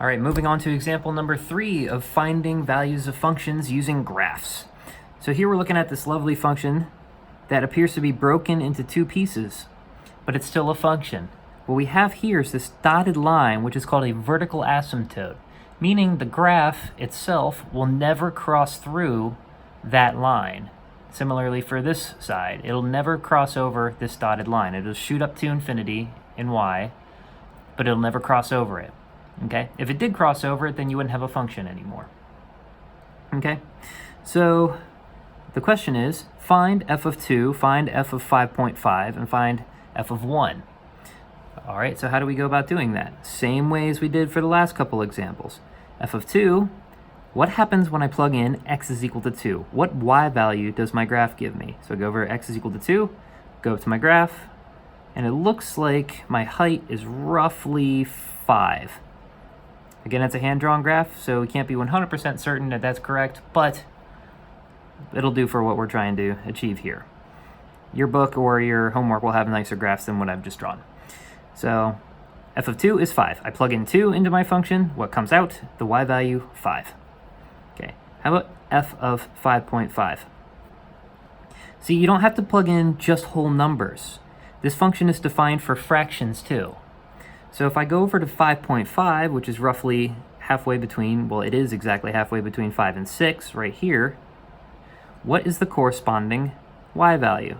All right, moving on to example number 3 of finding values of functions using graphs. So here we're looking at this lovely function that appears to be broken into 2 pieces, but it's still a function. What we have here is this dotted line, which is called a vertical asymptote, meaning the graph itself will never cross through that line. Similarly for this side, it'll never cross over this dotted line. It'll shoot up to infinity in y, but it'll never cross over it. Okay? If it did cross over it, then you wouldn't have a function anymore. Okay? So the question is, find f of 2, find f of 5.5, and find f of 1. All right, so how do we go about doing that? Same way as we did for the last couple examples. F of 2, what happens when I plug in x is equal to 2? What y value does my graph give me? So I go over x is equal to 2, go up to my graph, and it looks like my height is roughly 5. Again, it's a hand-drawn graph, so we can't be 100% certain that that's correct, but it'll do for what we're trying to achieve here. Your book or your homework will have nicer graphs than what I've just drawn. So f of 2 is 5. I plug in 2 into my function. What comes out? The y value, 5. Okay, how about f of 5.5? See, you don't have to plug in just whole numbers. This function is defined for fractions too. So if I go over to 5.5, which is roughly halfway between, well, it is exactly halfway between 5 and 6 right here, what is the corresponding y value?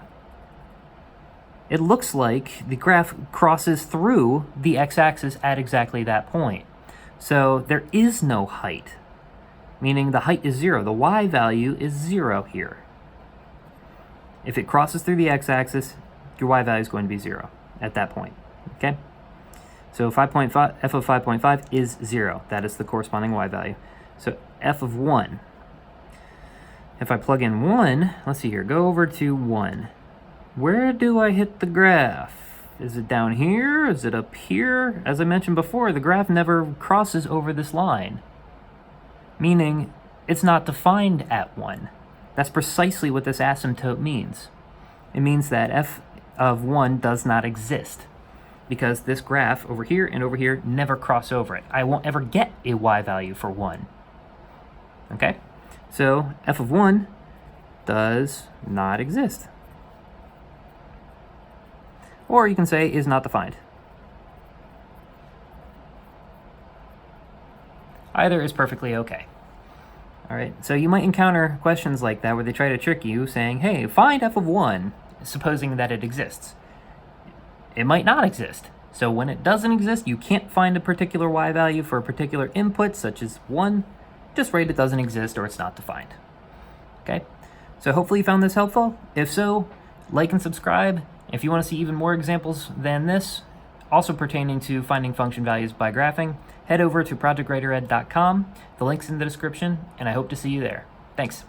It looks like the graph crosses through the x-axis at exactly that point. So there is no height, meaning the height is 0. The y value is 0 here. If it crosses through the x-axis, your y value is going to be 0 at that point, okay? So 5.5, f of 5.5 is 0. That is the corresponding y value. So f of 1. If I plug in 1, let's see here, go over to 1. Where do I hit the graph? Is it down here? Is it up here? As I mentioned before, the graph never crosses over this line, meaning it's not defined at 1. That's precisely what this asymptote means. It means that f of 1 does not exist, because this graph over here and over here never cross over it. I won't ever get a y value for 1. Okay? So f of 1 does not exist. Or you can say is not defined. Either is perfectly okay. All right, so you might encounter questions like that where they try to trick you saying, hey, find f of 1, supposing that it exists. It might not exist. So when it doesn't exist, you can't find a particular y value for a particular input, such as 1. Just write it doesn't exist or it's not defined. Okay? So hopefully you found this helpful. If so, like and subscribe. If you want to see even more examples than this, also pertaining to finding function values by graphing, head over to projectwritered.com. The link's in the description, and I hope to see you there. Thanks.